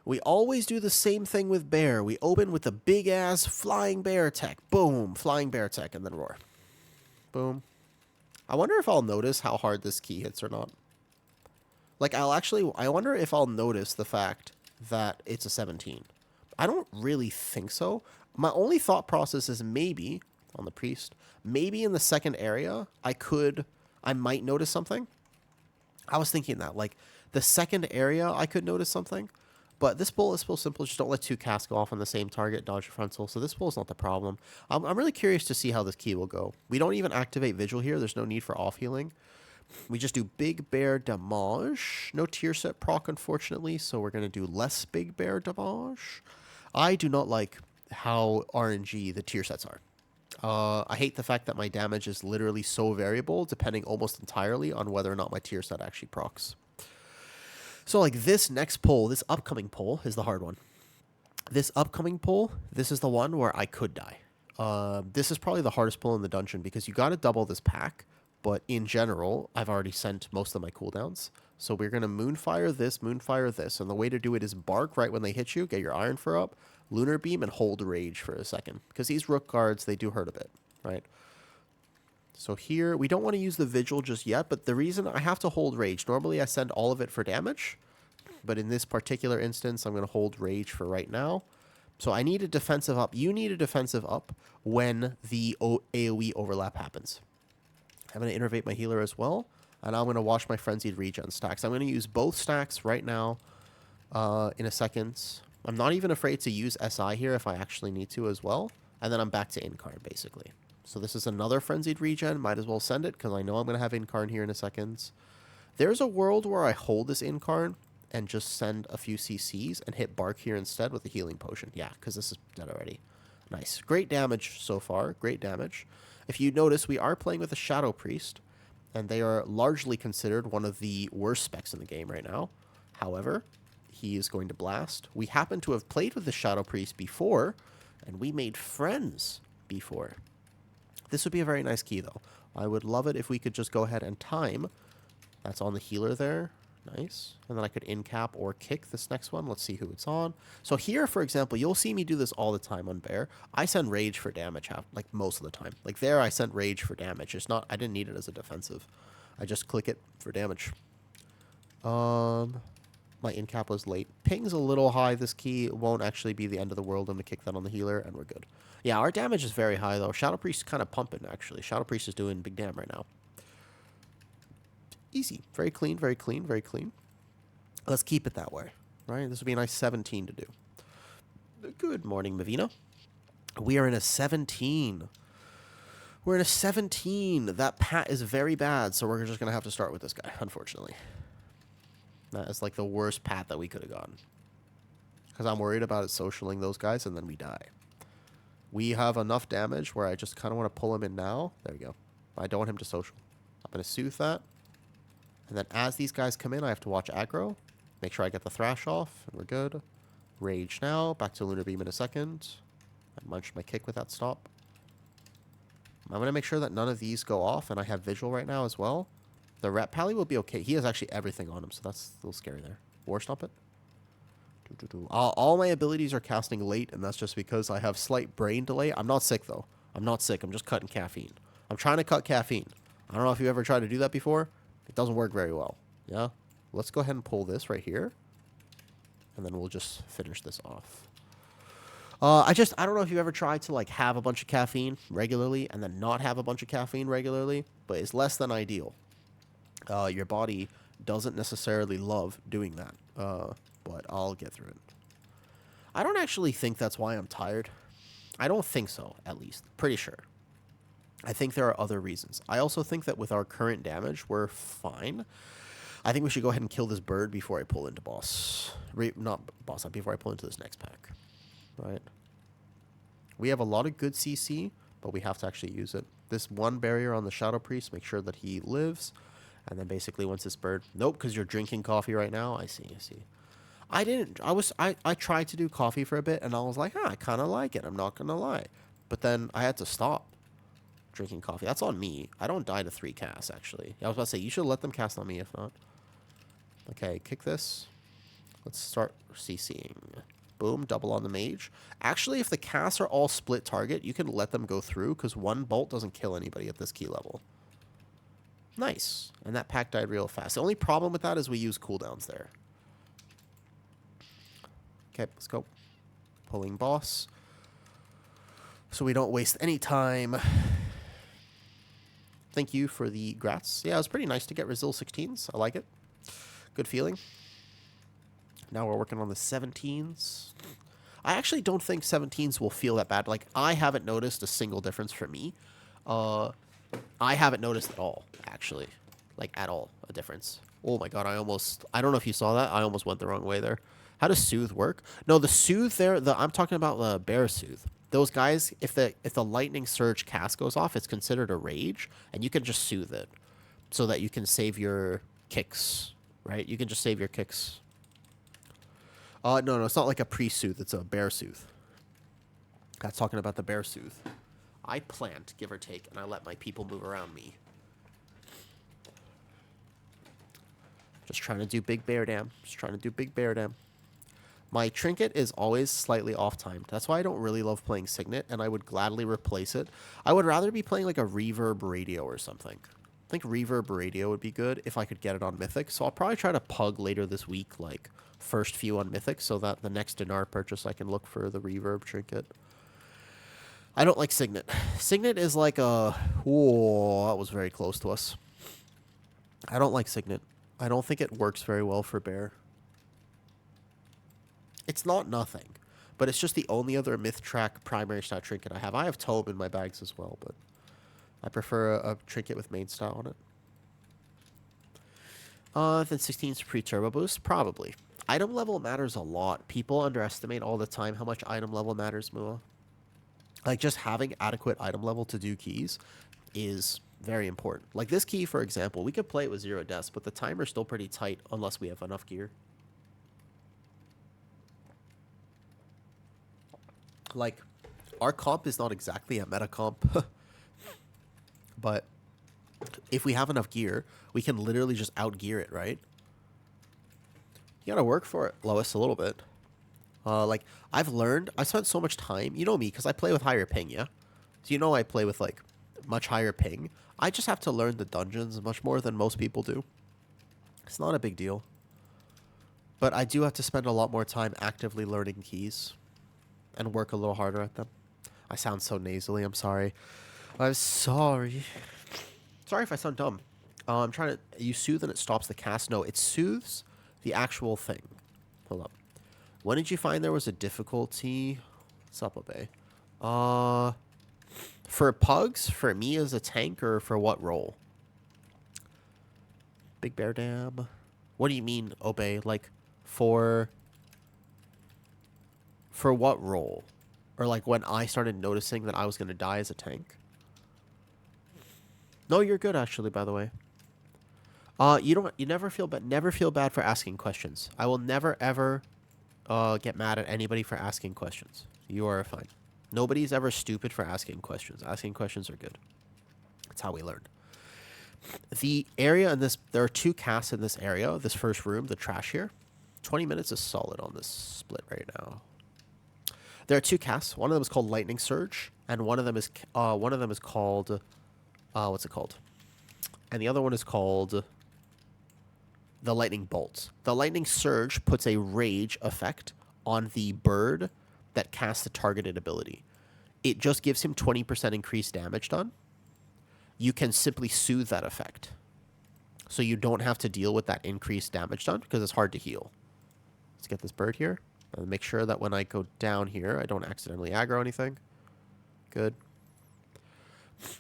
We always do the same thing with bear. We open with the big-ass flying bear attack. Boom, flying bear attack, and then roar. Boom. I wonder if I'll notice how hard this key hits or not. Like, I wonder if I'll notice the fact that it's a 17. I don't really think so. My only thought process is maybe, on the priest, maybe in the second area, I might notice something. I was thinking that, like, the second area, I could notice something. But this pull is still simple. Just don't let two casts go off on the same target, dodge your frontal. So this pull is not the problem. I'm really curious to see how this key will go. We don't even activate Vigil here. There's no need for off healing. We just do Big Bear Damage. No tier set proc, unfortunately, so we're going to do less Big Bear Damage. I do not like how RNG the tier sets are. I hate the fact that my damage is literally so variable, depending almost entirely on whether or not my tier set actually procs. So, like, this next pull, this upcoming pull, is the hard one. This upcoming pull, this is the one where I could die. This is probably the hardest pull in the dungeon, because you got to double this pack. But in general, I've already sent most of my cooldowns. So we're going to Moonfire this. And the way to do it is bark right when they hit you, get your Iron Fur up, Lunar Beam, and hold Rage for a second. Because these Rook guards, they do hurt a bit, right? So here, we don't want to use the Vigil just yet, but the reason I have to hold Rage, normally I send all of it for damage, but in this particular instance, I'm going to hold Rage for right now. So I need a defensive up. You need a defensive up when the AoE overlap happens. I'm going to innervate my healer as well, and I'm going to watch my Frenzied Regen stacks. I'm going to use both stacks right now in a second. I'm not even afraid to use SI here if I actually need to as well, and then I'm back to Incarn, basically. So this is another Frenzied Regen. Might as well send it, because I know I'm going to have Incarn here in a second. There's a world where I hold this Incarn and just send a few CCs and hit Bark here instead with a healing potion. Yeah, because this is dead already. Nice. Great damage so far. Great damage. If you notice, we are playing with a Shadow Priest, and they are largely considered one of the worst specs in the game right now. However, he is going to blast. We happen to have played with the Shadow Priest before, and we made friends before. This would be a very nice key, though. I would love it if we could just go ahead and time. That's on the healer there. Nice. And then I could in-cap or kick this next one. Let's see who it's on. So here, for example, you'll see me do this all the time on Bear. I send Rage for damage, like, most of the time. Like, there, I sent Rage for damage. It's not... I didn't need it as a defensive. I just click it for damage. My in-cap was late. Ping's a little high. This key won't actually be the end of the world. I'm going to kick that on the healer, and we're good. Yeah, our damage is very high, though. Shadow Priest is kind of pumping, actually. Shadow Priest is doing big damn right now. Easy. Very clean, very clean, very clean. Let's keep it that way, right? This would be a nice 17 to do. Good morning, Mavina. We are in a 17. We're in a 17. That pat is very bad, so we're just going to have to start with this guy, unfortunately. That is like the worst pat that we could have gotten. Because I'm worried about it socialing those guys, and then we die. We have enough damage where I just kind of want to pull him in now. There we go. I don't want him to social. I'm going to soothe that. And then as these guys come in, I have to watch aggro. Make sure I get the thrash off, and we're good. Rage now. Back to Lunar Beam in a second. I munched my kick with that stop. I'm going to make sure that none of these go off, and I have Vigil right now as well. The Rat Pally will be okay. He has actually everything on him, so that's a little scary there. War Stomp it. All my abilities are casting late, and that's just because I have slight brain delay. I'm not sick, though. I'm not sick. I'm just cutting caffeine. I'm trying to cut caffeine. I don't know if you ever tried to do that before. It doesn't work very well. Yeah? Let's go ahead and pull this right here. And then we'll just finish this off. I don't know if you ever tried to, like, have a bunch of caffeine regularly and then not have a bunch of caffeine regularly, but it's less than ideal. Your body doesn't necessarily love doing that, but I'll get through it. I don't actually think that's why I'm tired. I don't think so, at least. Pretty sure. I think there are other reasons. I also think that with our current damage, we're fine. I think we should go ahead and kill this bird before I pull into boss. Before I pull into this next pack. Right? We have a lot of good CC, but we have to actually use it. This one barrier on the Shadow Priest, make sure that he lives. And then basically once this bird... Nope, because you're drinking coffee right now. I see. I tried to do coffee for a bit, and I was like, I kind of like it. I'm not going to lie. But then I had to stop drinking coffee. That's on me. I don't die to 3 casts, actually. I was about to say, you should let them cast on me, if not. Okay, kick this. Let's start CCing. Boom, double on the mage. Actually, if the casts are all split target, you can let them go through, because one bolt doesn't kill anybody at this key level. Nice. And that pack died real fast. The only problem with that is we use cooldowns there. Okay, let's go. Pulling boss. So we don't waste any time. Thank you for the grats. Yeah, it was pretty nice to get Resil 16s. I like it. Good feeling. Now we're working on the 17s. I actually don't think 17s will feel that bad. Like, I haven't noticed a single difference for me. I haven't noticed at all, actually. Like, at all, a difference. Oh my god, I don't know if you saw that. I almost went the wrong way there. How does Soothe work? No, the Soothe there, I'm talking about the Bear Soothe. Those guys, if the Lightning Surge cast goes off, it's considered a rage, and you can just soothe it. So that you can save your kicks, right? You can just save your kicks. No, it's not like a pre-soothe, it's a Bear Soothe. That's talking about the Bear Soothe. I plant, give or take, and I let my people move around me. Just trying to do big bear dam. Just trying to do big bear dam. My trinket is always slightly off-timed. That's why I don't really love playing Signet, and I would gladly replace it. I would rather be playing like a Reverb Radio or something. I think Reverb Radio would be good if I could get it on Mythic. So I'll probably try to pug later this week, like first few on Mythic, so that the next Dinar purchase I can look for the Reverb trinket. I don't like Signet. Signet is like a... Whoa, that was very close to us. I don't like Signet. I don't think it works very well for Bear. It's not nothing, but it's just the only other Myth Track primary style trinket I have. I have Tome in my bags as well, but I prefer a trinket with main style on it. Then 16's pre-turbo boost? Probably. Item level matters a lot. People underestimate all the time how much item level matters, Mua. Like, just having adequate item level to do keys is very important. Like, this key, for example, we could play it with 0 deaths, but the timer's still pretty tight unless we have enough gear. Like, our comp is not exactly a meta comp, but if we have enough gear, we can literally just out-gear it, right? You gotta work for it, Lois, a little bit. Like, I've spent so much time, you know me, because I play with higher ping, yeah? So you know I play with, like, much higher ping. I just have to learn the dungeons much more than most people do. It's not a big deal. But I do have to spend a lot more time actively learning keys. And work a little harder at them. I sound so nasally, I'm sorry. I'm sorry. Sorry if I sound dumb. I'm trying to... You soothe and it stops the cast? No, it soothes the actual thing. Hold up. When did you find there was a difficulty? What's up, Obey? For pugs? For me as a tank, or for what role? Big Bear Dam. What do you mean, Obey? Like, for what role? Or like when I started noticing that I was going to die as a tank? No, you're good actually, by the way. You never feel bad for asking questions. I will never ever get mad at anybody for asking questions. You are fine. Nobody's ever stupid for asking questions. Asking questions are good. That's how we learn. The area in this, there are 2 casts in this area, this first room, the trash here. 20 minutes is solid on this split right now. There are 2 casts. One of them is called Lightning Surge, and one of them is called what's it called? And the other one is called the Lightning Bolt. The Lightning Surge puts a rage effect on the bird that casts the targeted ability. It just gives him 20% increased damage done. You can simply soothe that effect. So you don't have to deal with that increased damage done, because it's hard to heal. Let's get this bird here. And make sure that when I go down here, I don't accidentally aggro anything. Good.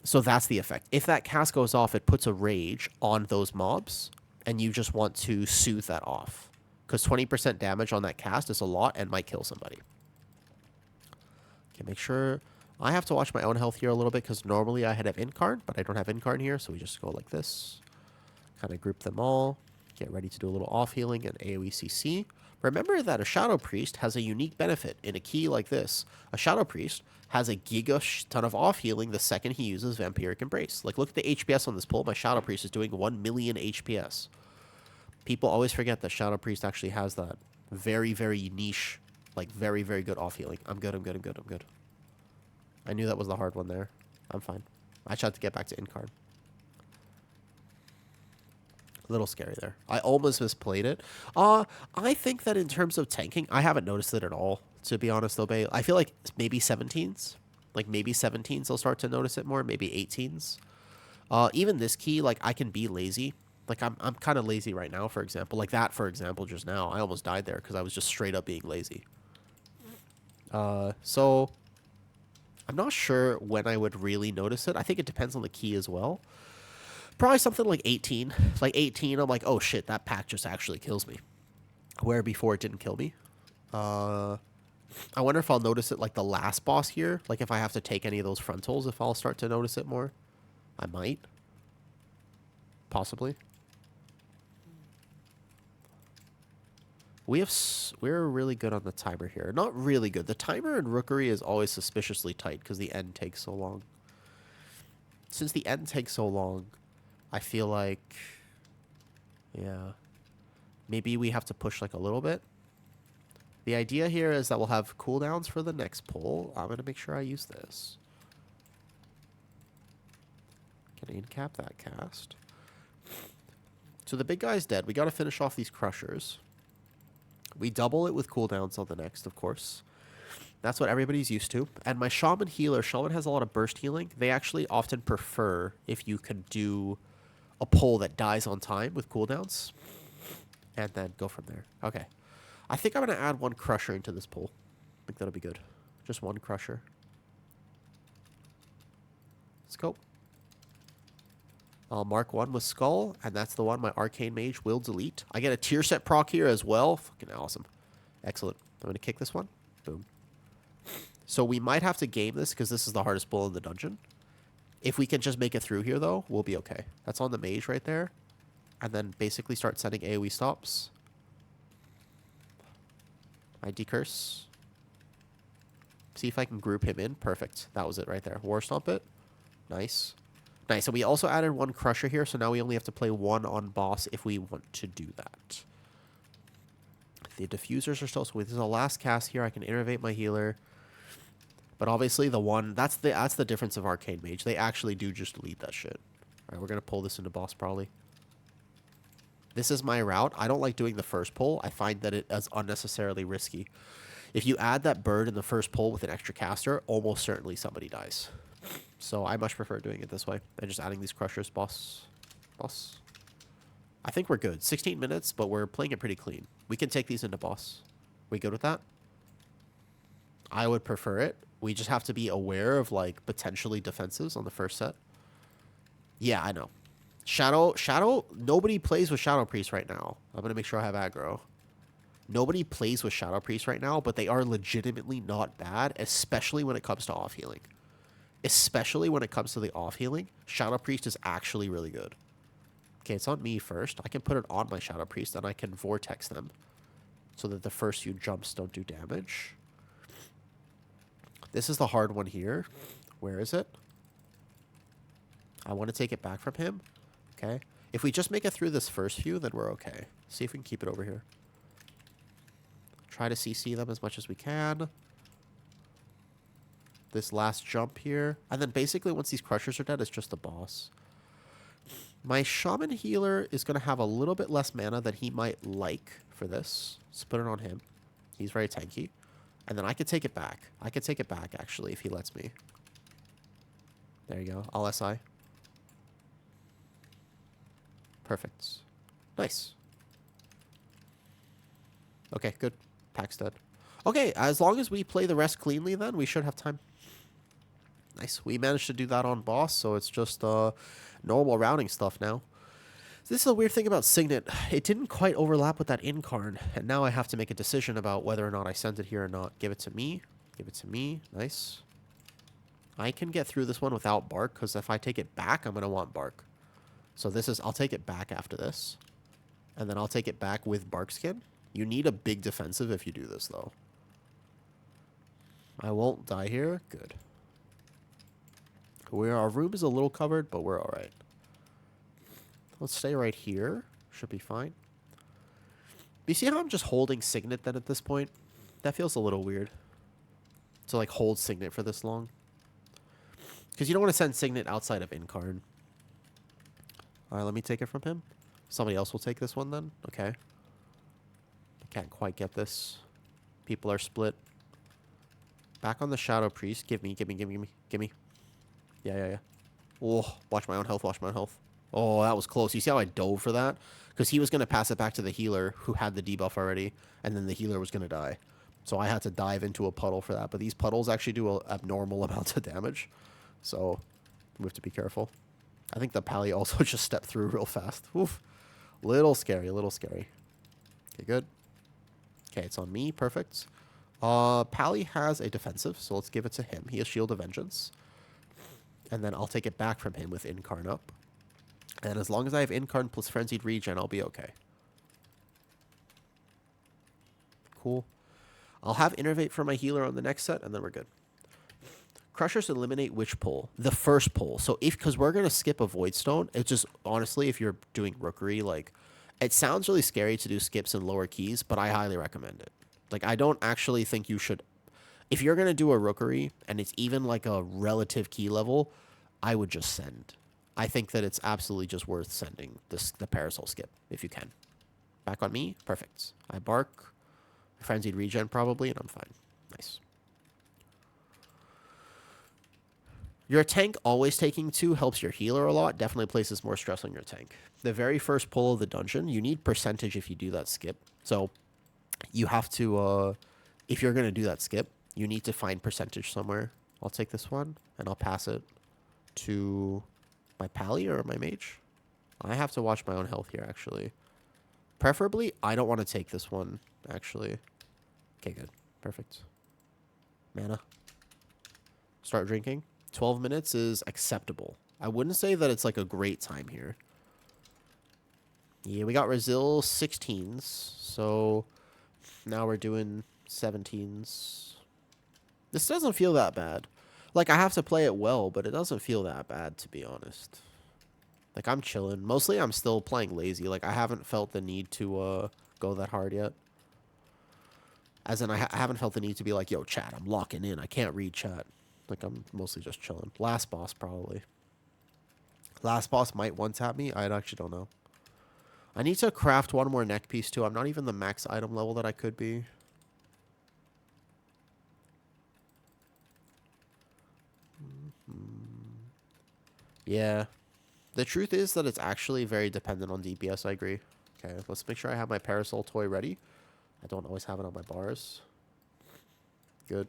So that's the effect. If that cast goes off, it puts a rage on those mobs, and you just want to soothe that off. Because 20% damage on that cast is a lot and might kill somebody. Okay, make sure... I have to watch my own health here a little bit, because normally I have Incarn, but I don't have Incarn here, so we just go like this. Kind of group them all. Get ready to do a little off-healing and AoE CC. Remember that a Shadow Priest has a unique benefit in a key like this. A Shadow Priest has a giga ton of off-healing the second he uses Vampiric Embrace. Like, look at the HPS on this pull. My Shadow Priest is doing 1 million HPS. People always forget that Shadow Priest actually has that. Very, very niche. Like, very, very good off healing. I'm good, I'm good, I'm good, I'm good. I knew that was the hard one there. I'm fine. I tried to get back to in-card. A little scary there. I almost misplayed it. I think that in terms of tanking, I haven't noticed it at all, to be honest, though, Bay. I feel like maybe 17s. Like, maybe 17s I'll start to notice it more. Maybe 18s. Even this key, like, I can be lazy. Like, I'm kind of lazy right now, for example. Like that, for example, just now. I almost died there because I was just straight up being lazy. So I'm not sure when I would really notice it. I think it depends on the key as well. Probably something like 18. Like 18, I'm like, oh shit, that pack just actually kills me. Where before it didn't kill me. I wonder if I'll notice it like the last boss here. Like if I have to take any of those frontals, if I'll start to notice it more. I might. Possibly. We're really good on the timer here. Not really good. The timer in Rookery is always suspiciously tight because the end takes so long. Since the end takes so long, I feel like, yeah, maybe we have to push like a little bit. The idea here is that we'll have cooldowns for the next pull. I'm going to make sure I use this. Can I incap that cast? So the big guy's dead. We got to finish off these crushers. We double it with cooldowns on the next, of course. That's what everybody's used to. And my Shaman healer, Shaman has a lot of burst healing. They actually often prefer if you can do a pull that dies on time with cooldowns. And then go from there. Okay. I think I'm going to add one crusher into this pull. I think that'll be good. Just one crusher. Let's go. I'll mark one with Skull, and that's the one my Arcane Mage will delete. I get a tier set proc here as well. Fucking awesome. Excellent. I'm going to kick this one. Boom. So we might have to game this because this is the hardest pull in the dungeon. If we can just make it through here, though, we'll be okay. That's on the Mage right there. And then basically start sending AoE stops. I decurse. See if I can group him in. Perfect. That was it right there. War Stomp it. Nice. Nice. And we also added one Crusher here, so now we only have to play one on boss if we want to do that. The diffusers are still... So this is the last cast here. I can innervate my healer. But obviously the one... That's the difference of Arcane Mage. They actually do just delete that shit. Alright, we're going to pull this into boss probably. This is my route. I don't like doing the first pull. I find that it is unnecessarily risky. If you add that bird in the first pull with an extra caster, almost certainly somebody dies. So I much prefer doing it this way and just adding these crushers. Boss. I think we're good. 16 minutes, but we're playing it pretty clean. We can take these into boss. We good with that? I would prefer it. We just have to be aware of like potentially defenses on the first set. Yeah, I know. Shadow, nobody plays with Shadow Priest right now. I'm going to make sure I have aggro. Nobody plays with Shadow Priest right now, but they are legitimately not bad, especially when it comes to off healing. Especially when it comes to the off healing, Shadow Priest is actually really good. Okay, it's on me first. I can put it on my Shadow Priest, and I can vortex them so that the first few jumps don't do damage. This is the hard one here. Where is it? I want to take it back from him. Okay. If we just make it through this first few, then we're okay. See if we can keep it over here. Try to CC them as much as we can. This last jump here. And then basically once these crushers are dead, it's just the boss. My Shaman healer is going to have a little bit less mana than he might like for this. Let's put it on him. He's very tanky. And then I could take it back. I could take it back, actually, if he lets me. There you go. I'll SI. Perfect. Nice. Okay, good. Pack's dead. Okay, as long as we play the rest cleanly, then we should have time. Nice. We managed to do that on boss, so it's just normal routing stuff now. This is a weird thing about Signet. It didn't quite overlap with that incarn, and now I have to make a decision about whether or not I send it here or not. Give it to me. Give it to me. Nice. I can get through this one without Bark, because if I take it back, I'm going to want Bark. So this is... I'll take it back after this. And then I'll take it back with Bark Skin. You need a big defensive if you do this, though. I won't die here. Good. Our room is a little covered, but we're alright. Let's stay right here. Should be fine. You see how I'm just holding Signet then at this point? That feels a little weird. To like hold Signet for this long. Because you don't want to send Signet outside of Incarn. Alright, let me take it from him. Somebody else will take this one then. Okay. I can't quite get this. People are split. Back on the Shadow Priest. Give me. Yeah. Oh, watch my own health, Oh, that was close. You see how I dove for that? Because he was going to pass it back to the healer who had the debuff already, and then the healer was going to die. So I had to dive into a puddle for that. But these puddles actually do abnormal amounts of damage. So we have to be careful. I think the Pally also just stepped through real fast. Oof. Little scary. Okay, good. Okay, it's on me. Perfect. Pally has a defensive, so let's give it to him. He has Shield of Vengeance. And then I'll take it back from him with Incarn up. And as long as I have Incarn plus Frenzied Regen, I'll be okay. Cool. I'll have Innervate for my healer on the next set, and then we're good. Crushers eliminate which pull? The first pull. So because we're going to skip a Void Stone, it's just, honestly, if you're doing Rookery, like, it sounds really scary to do skips in lower keys, but I highly recommend it. Like, I don't actually think you should... If you're going to do a Rookery, and it's even like a relative key level, I would just send. I think that it's absolutely just worth sending the Parasol skip, if you can. Back on me? Perfect. I bark. Frenzied Regen probably, and I'm fine. Nice. Your tank always taking 2 helps your healer a lot. Definitely places more stress on your tank. The very first pull of the dungeon, you need percentage if you do that skip. So you have to, if you're going to do that skip, you need to find percentage somewhere. I'll take this one, and I'll pass it to my Pally or my Mage. I have to watch my own health here, actually. Preferably, I don't want to take this one, actually. Okay, good. Perfect. Mana. Start drinking. 12 minutes is acceptable. I wouldn't say that it's like a great time here. Yeah, we got Resil 16s. So now we're doing 17s. This doesn't feel that bad. Like, I have to play it well, but it doesn't feel that bad, to be honest. Like, I'm chilling. Mostly, I'm still playing lazy. Like, I haven't felt the need to go that hard yet. As in, I haven't felt the need to be like, yo, chat, I'm locking in. I can't read chat. Like, I'm mostly just chilling. Last boss, probably. Last boss might one-tap me. I actually don't know. I need to craft one more neck piece, too. I'm not even the max item level that I could be. Yeah. The truth is that it's actually very dependent on DPS, I agree. Okay, let's make sure I have my Parasol toy ready. I don't always have it on my bars. Good.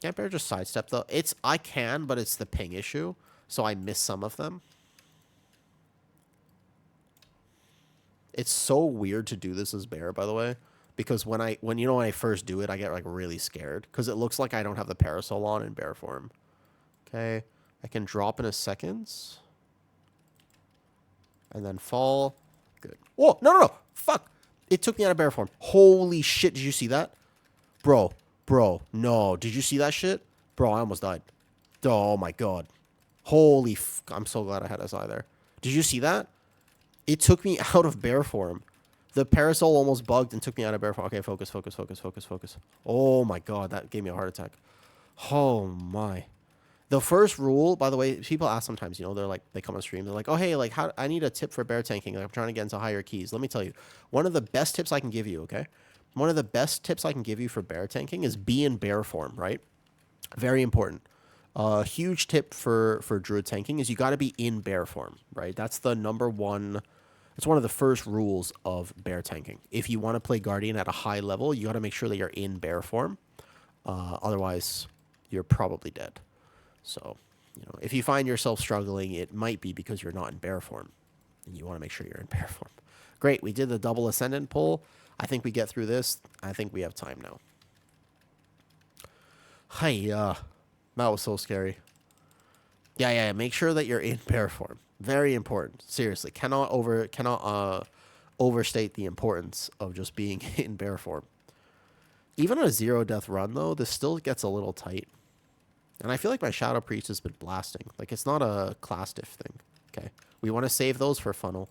Can't bear just sidestep, though. I can, but it's the ping issue, so I miss some of them. It's so weird to do this as bear, by the way, because when I first do it, I get like really scared because it looks like I don't have the Parasol on in bear form. Okay, I can drop in a seconds, and then fall. Good. Oh no! Fuck! It took me out of bear form. Holy shit! Did you see that, bro? No! Did you see that shit, bro? I almost died. Oh my god! Holy! I'm so glad I had SI there. Did you see that? It took me out of bear form. The Parasol almost bugged and took me out of bear form. Okay, focus. Oh my god, that gave me a heart attack. Oh my. The first rule, by the way, people ask sometimes, you know, they're like, they come on stream, they're like, oh, hey, like, I need a tip for bear tanking. Like, I'm trying to get into higher keys. Let me tell you, one of the best tips I can give you, okay? One of the best tips I can give you for bear tanking is be in bear form, right? Very important. Huge tip for Druid tanking is you got to be in bear form, right? That's the number one. It's one of the first rules of bear tanking. If you want to play Guardian at a high level, you got to make sure that you're in bear form. Otherwise, you're probably dead. So, you know, if you find yourself struggling, it might be because you're not in bear form. And you want to make sure you're in bear form. Great, we did the double ascendant pull. I think we get through this. I think we have time now. Hiya. That was so scary. Yeah, make sure that you're in bear form. Very important. Seriously, cannot overstate the importance of just being in bear form. Even on a 0-death run, though, this still gets a little tight. And I feel like my Shadow Priest has been blasting. Like, it's not a class diff thing. Okay. We want to save those for funnel.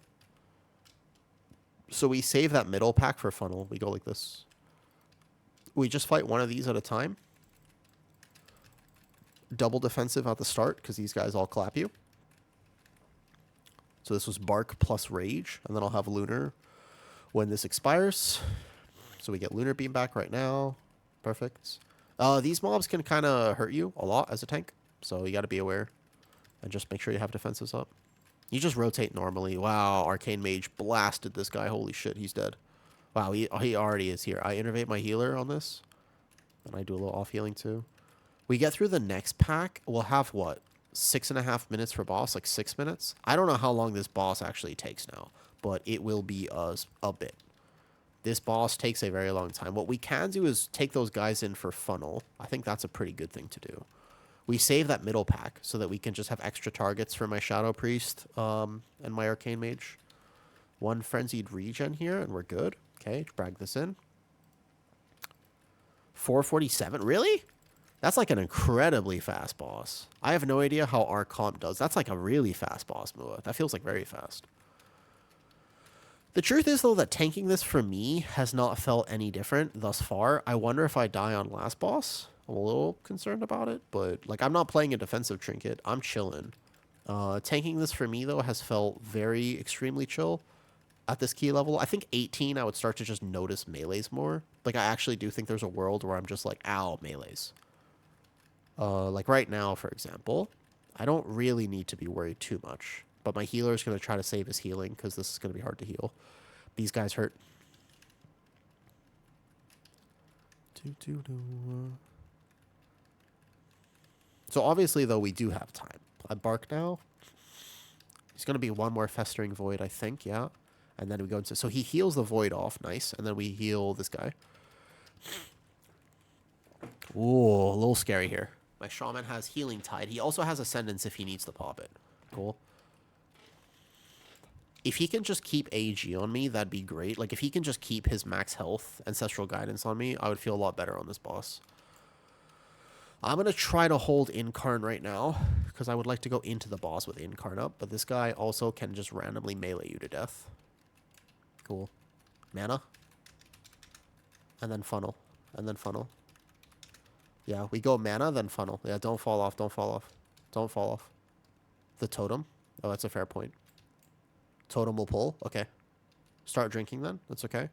So we save that middle pack for funnel. We go like this. We just fight one of these at a time. Double defensive at the start because these guys all clap you. So this was Bark plus Rage, and then I'll have Lunar when this expires. So we get Lunar Beam back right now. Perfect. These mobs can kind of hurt you a lot as a tank, so you got to be aware. And just make sure you have defenses up. You just rotate normally. Wow, Arcane Mage blasted this guy. Holy shit, he's dead. Wow, he already is here. I innervate my healer on this. And I do a little off healing too. We get through the next pack. We'll have, what, 6.5 minutes for boss? Like 6 minutes? I don't know how long this boss actually takes now. But it will be a bit. This boss takes a very long time. What we can do is take those guys in for funnel. I think that's a pretty good thing to do. We save that middle pack so that we can just have extra targets for my Shadow Priest and my Arcane Mage. One Frenzied Regen here, and we're good. Okay, drag this in. 447? Really? That's like an incredibly fast boss. I have no idea how our comp does. That's like a really fast boss, Mua. That feels like very fast. The truth is, though, that tanking this for me has not felt any different thus far. I wonder if I die on last boss. I'm a little concerned about it, but like I'm not playing a defensive trinket. I'm chilling. Tanking this for me, though, has felt very extremely chill at this key level. I think 18, I would start to just notice melees more. Like I actually do think there's a world where I'm just like, ow, melees. Like right now, for example, I don't really need to be worried too much. But my healer is going to try to save his healing because this is going to be hard to heal. These guys hurt. So obviously, though, we do have time. I bark now. He's going to be one more Festering Void, I think, yeah. And then we go into... So he heals the Void off, nice. And then we heal this guy. Ooh, a little scary here. My Shaman has Healing Tide. He also has Ascendance if he needs to pop it. Cool. If he can just keep AG on me, that'd be great. Like, if he can just keep his max health, Ancestral Guidance on me, I would feel a lot better on this boss. I'm going to try to hold Incarn right now, because I would like to go into the boss with Incarn up, but this guy also can just randomly melee you to death. Cool. Mana. And then funnel. And then funnel. Yeah, we go mana, then funnel. Yeah, don't fall off, don't fall off. Don't fall off. The totem? Oh, that's a fair point. Totem will pull. Okay. Start drinking then. That's okay.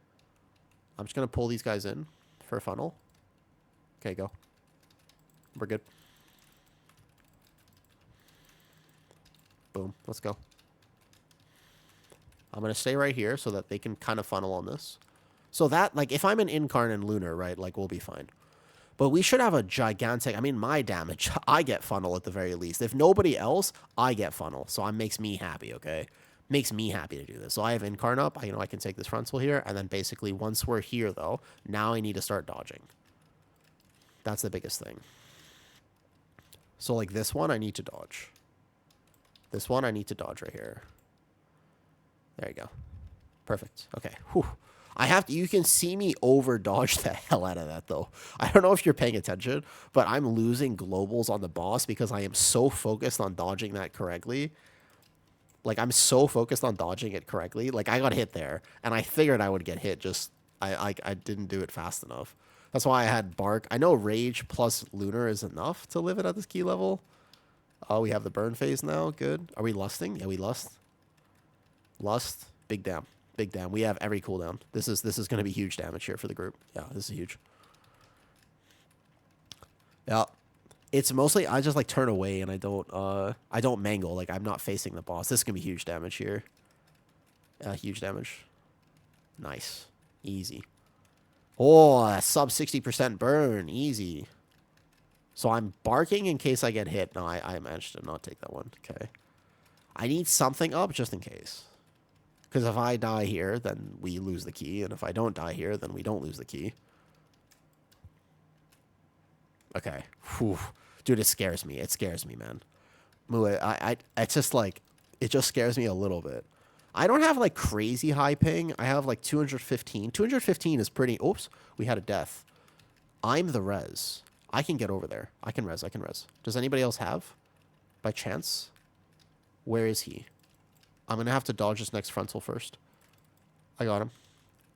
I'm just going to pull these guys in for a funnel. Okay, go. We're good. Boom. Let's go. I'm going to stay right here so that they can kind of funnel on this. So that, like, if I'm an Incarn and Lunar, right, like, we'll be fine. But we should have a gigantic... I mean, my damage, I get funnel at the very least. If nobody else, I get funnel. So it makes me happy, okay? Makes me happy to do this. So I have Incarn up. I can take this frontal here. And then basically, once we're here, though, now I need to start dodging. That's the biggest thing. So, like, this one, I need to dodge. This one, I need to dodge right here. There you go. Perfect. Okay. Whew. I have to... You can see me over-dodge the hell out of that, though. I don't know if you're paying attention, but I'm losing globals on the boss because I am so focused on dodging that correctly. Like, I'm so focused on dodging it correctly. Like, I got hit there, and I figured I would get hit, just... I didn't do it fast enough. That's why I had Bark. I know Rage plus Lunar is enough to live it at this key level. Oh, we have the burn phase now. Good. Are we lusting? Yeah, we lust. Lust. Big damn. Big damn. We have every cooldown. This is going to be huge damage here for the group. Yeah, this is huge. Yeah. It's mostly I just like turn away and I don't mangle. Like I'm not facing the boss. This is going to be huge damage here. Huge damage. Nice. Easy. Oh, sub 60% burn. Easy. So I'm barking in case I get hit. No, I managed to not take that one. Okay. I need something up just in case. Because if I die here, then we lose the key. And if I don't die here, then we don't lose the key. Okay. Whew. Dude, it scares me. It scares me, man. It's just like... It just scares me a little bit. I don't have, like, crazy high ping. I have, like, 215. 215 is pretty... Oops. We had a death. I'm the res. I can get over there. I can res. I can res. Does anybody else have? By chance? Where is he? I'm going to have to dodge this next frontal first. I got him.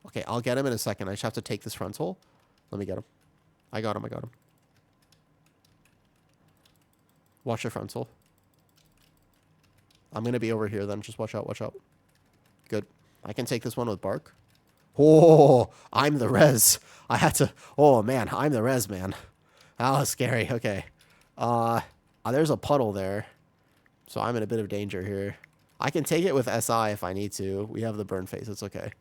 Okay, I'll get him in a second. I just have to take this frontal. Let me get him. I got him. I got him. Watch the frontal. I'm going to be over here then. Just watch out. Watch out. Good. I can take this one with bark. Oh, I'm the res. I had to. Oh, man. I'm the res, man. That was scary. Okay. There's a puddle there. So I'm in a bit of danger here. I can take it with SI if I need to. We have the burn phase. It's okay.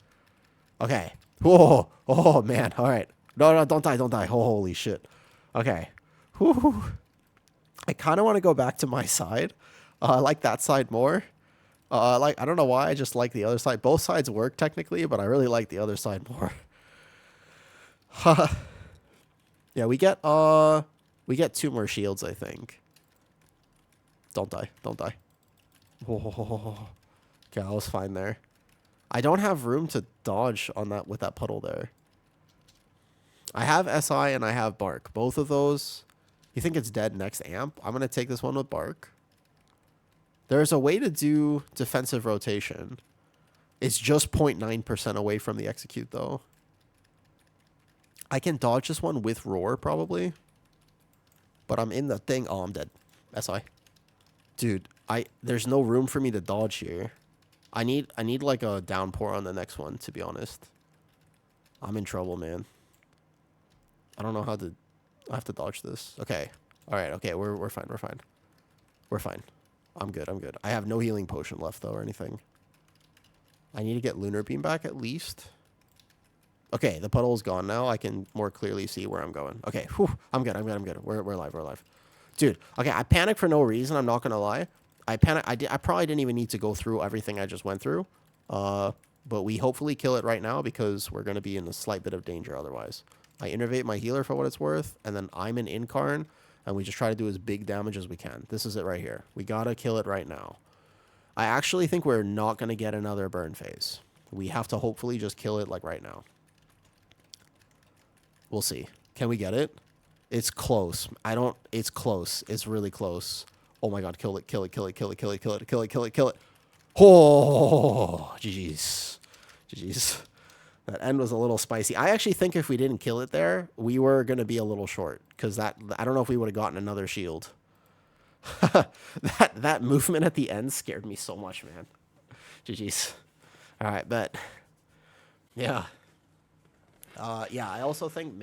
Okay. Whoa. Oh, man. All right. No, no, don't die. Don't die. Oh, holy shit. Okay. Whew. I kind of want to go back to my side. I like that side more. I don't know why. I just like the other side. Both sides work technically, but I really like the other side more. Yeah, we get 2 more shields, I think. Don't die. Don't die. Oh. Okay, I was fine there. I don't have room to dodge on that with that puddle there. I have SI and I have bark. Both of those. You think it's dead next amp? I'm going to take this one with bark. There's a way to do defensive rotation. It's just 0.9% away from the execute, though. I can dodge this one with roar, probably. But I'm in the thing. Oh, I'm dead. SI. Dude, there's no room for me to dodge here. I need like a downpour on the next one, to be honest. I'm in trouble, man. I don't know how to... I have to dodge this. Okay. All right. Okay. We're fine. We're fine. We're fine. I'm good. I'm good. I have no healing potion left, though, or anything. I need to get Lunar Beam back, at least. Okay. The puddle's gone now. I can more clearly see where I'm going. Okay. Whew. I'm good. I'm good. I'm good. We're alive. We're alive. Dude. Okay. I panicked for no reason. I'm not going to lie. I panicked. I probably didn't even need to go through everything I just went through. But we hopefully kill it right now because we're going to be in a slight bit of danger otherwise. I innervate my healer for what it's worth, and then I'm an Incarn, and we just try to do as big damage as we can. This is it right here. We gotta kill it right now. I actually think we're not gonna get another burn phase. We have to hopefully just kill it, like, right now. We'll see. Can we get it? It's close. It's close. It's really close. Oh my god, kill it, kill it, kill it, kill it, kill it, kill it, kill it, kill it, kill it. Oh, GG's. GG's. That end was a little spicy. I actually think if we didn't kill it there, we were going to be a little short. Because I don't know if we would have gotten another shield. that movement at the end scared me so much, man. GG's. All right, but... Yeah. Yeah, I also think...